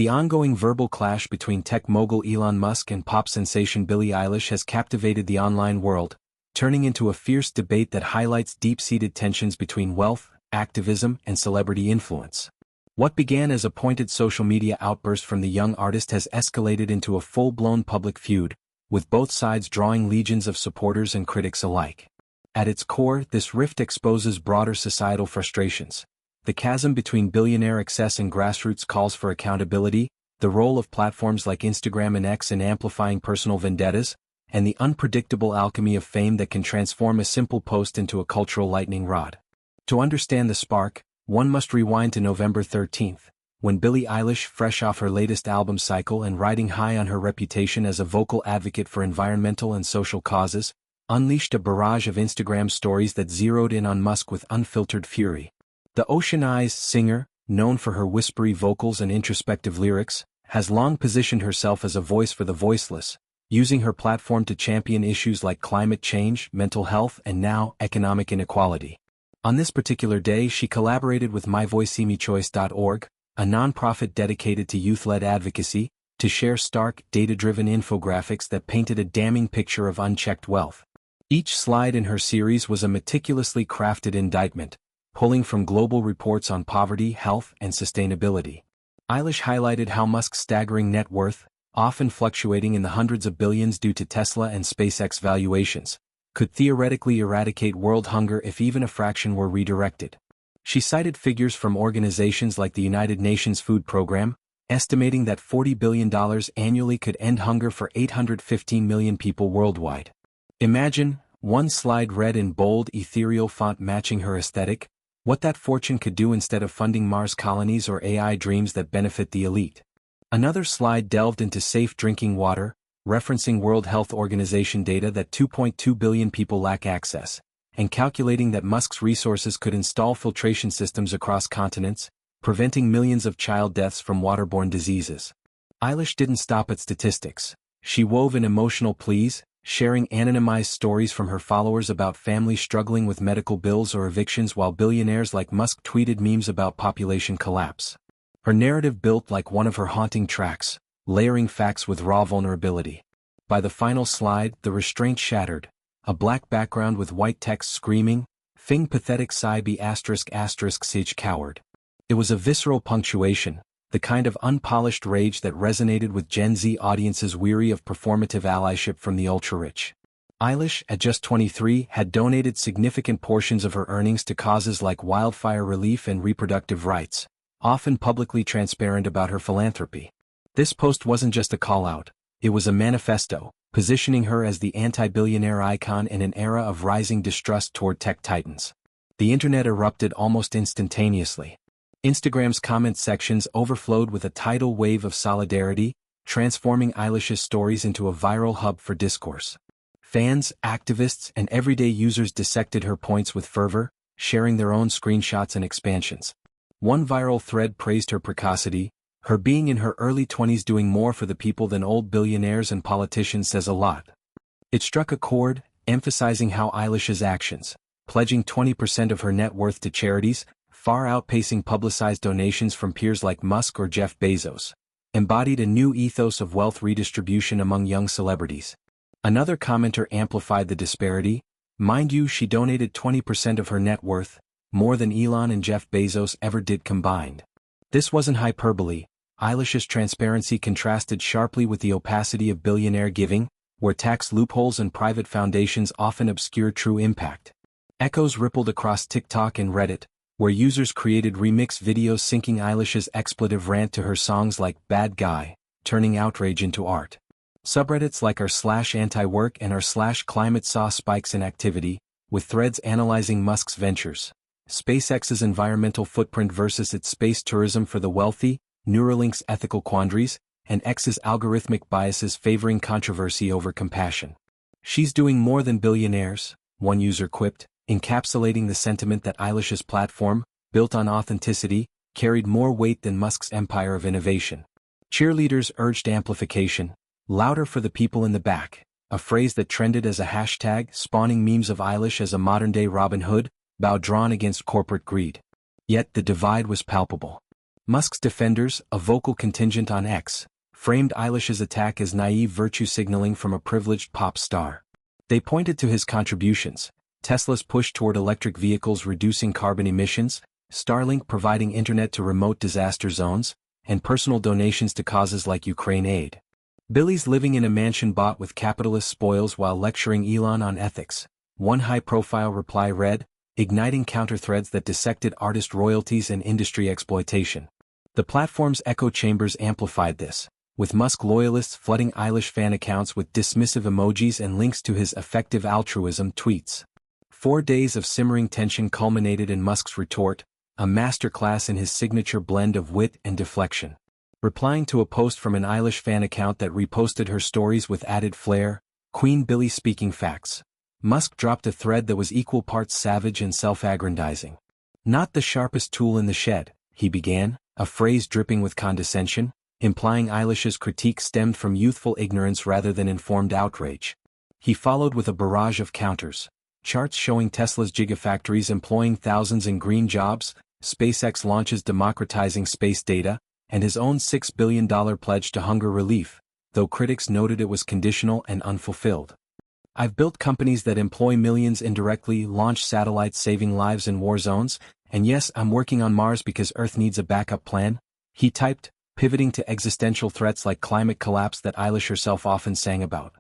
The ongoing verbal clash between tech mogul Elon Musk and pop sensation Billie Eilish has captivated the online world, turning into a fierce debate that highlights deep-seated tensions between wealth, activism, and celebrity influence. What began as a pointed social media outburst from the young artist has escalated into a full-blown public feud, with both sides drawing legions of supporters and critics alike. At its core, this rift exposes broader societal frustrations. The chasm between billionaire excess and grassroots calls for accountability, the role of platforms like Instagram and X in amplifying personal vendettas, and the unpredictable alchemy of fame that can transform a simple post into a cultural lightning rod. To understand the spark, one must rewind to November 13th, when Billie Eilish, fresh off her latest album cycle and riding high on her reputation as a vocal advocate for environmental and social causes, unleashed a barrage of Instagram stories that zeroed in on Musk with unfiltered fury. The Ocean Eyes singer, known for her whispery vocals and introspective lyrics, has long positioned herself as a voice for the voiceless, using her platform to champion issues like climate change, mental health, and now, economic inequality. On this particular day, she collaborated with myvoicemechoice.org, a nonprofit dedicated to youth-led advocacy, to share stark, data-driven infographics that painted a damning picture of unchecked wealth. Each slide in her series was a meticulously crafted indictment, pulling from global reports on poverty, health, and sustainability. Eilish highlighted how Musk's staggering net worth, often fluctuating in the hundreds of billions due to Tesla and SpaceX valuations, could theoretically eradicate world hunger if even a fraction were redirected. She cited figures from organizations like the United Nations Food Program, estimating that $40 billion annually could end hunger for 815 million people worldwide. Imagine, one slide read in bold, ethereal font matching her aesthetic, what that fortune could do instead of funding Mars colonies or AI dreams that benefit the elite. Another slide delved into safe drinking water, referencing World Health Organization data that 2.2 billion people lack access, and calculating that Musk's resources could install filtration systems across continents, preventing millions of child deaths from waterborne diseases. Eilish didn't stop at statistics. She wove in emotional pleas, sharing anonymized stories from her followers about families struggling with medical bills or evictions while billionaires like Musk tweeted memes about population collapse. Her narrative built like one of her haunting tracks, layering facts with raw vulnerability. By the final slide, the restraint shattered, a black background with white text screaming, "Fing pathetic sigh be *** sage coward." It was a visceral punctuation, the kind of unpolished rage that resonated with Gen Z audiences weary of performative allyship from the ultra-rich. Eilish, at just 23, had donated significant portions of her earnings to causes like wildfire relief and reproductive rights, often publicly transparent about her philanthropy. This post wasn't just a call-out, it was a manifesto, positioning her as the anti-billionaire icon in an era of rising distrust toward tech titans. The internet erupted almost instantaneously. Instagram's comment sections overflowed with a tidal wave of solidarity, transforming Eilish's stories into a viral hub for discourse. Fans, activists, and everyday users dissected her points with fervor, sharing their own screenshots and expansions. One viral thread praised her precocity. Her being in her early 20s doing more for the people than old billionaires and politicians says a lot. It struck a chord, emphasizing how Eilish's actions, pledging 20% of her net worth to charities, far outpacing publicized donations from peers like Musk or Jeff Bezos, embodied a new ethos of wealth redistribution among young celebrities. Another commenter amplified the disparity. Mind you, she donated 20% of her net worth, more than Elon and Jeff Bezos ever did combined. This wasn't hyperbole. Eilish's transparency contrasted sharply with the opacity of billionaire giving, where tax loopholes and private foundations often obscure true impact. Echoes rippled across TikTok and Reddit, where users created remix videos syncing Eilish's expletive rant to her songs like "Bad Guy," turning outrage into art. Subreddits like r/anti-work and r/climate saw spikes in activity, with threads analyzing Musk's ventures, SpaceX's environmental footprint versus its space tourism for the wealthy, Neuralink's ethical quandaries, and X's algorithmic biases favoring controversy over compassion. "She's doing more than billionaires," one user quipped, encapsulating the sentiment that Eilish's platform, built on authenticity, carried more weight than Musk's empire of innovation. Cheerleaders urged amplification, "louder for the people in the back," a phrase that trended as a hashtag, spawning memes of Eilish as a modern-day Robin Hood, bow drawn against corporate greed. Yet the divide was palpable. Musk's defenders, a vocal contingent on X, framed Eilish's attack as naive virtue signaling from a privileged pop star. They pointed to his contributions: Tesla's push toward electric vehicles reducing carbon emissions, Starlink providing internet to remote disaster zones, and personal donations to causes like Ukraine aid. Billie's living in a mansion bought with capitalist spoils while lecturing Elon on ethics. One high-profile reply read, igniting counter-threads that dissected artist royalties and industry exploitation. The platform's echo chambers amplified this, with Musk loyalists flooding Eilish fan accounts with dismissive emojis and links to his effective altruism tweets. 4 days of simmering tension culminated in Musk's retort, a masterclass in his signature blend of wit and deflection. Replying to a post from an Eilish fan account that reposted her stories with added flair, Queen Billie speaking facts, Musk dropped a thread that was equal parts savage and self-aggrandizing. Not the sharpest tool in the shed, he began, a phrase dripping with condescension, implying Eilish's critique stemmed from youthful ignorance rather than informed outrage. He followed with a barrage of counters. Charts showing Tesla's gigafactories employing thousands in green jobs, SpaceX launches democratizing space data, and his own $6 billion pledge to hunger relief, though critics noted it was conditional and unfulfilled. I've built companies that employ millions indirectly, launch satellites saving lives in war zones, and yes, I'm working on Mars because Earth needs a backup plan, he typed, pivoting to existential threats like climate collapse that Eilish herself often sang about.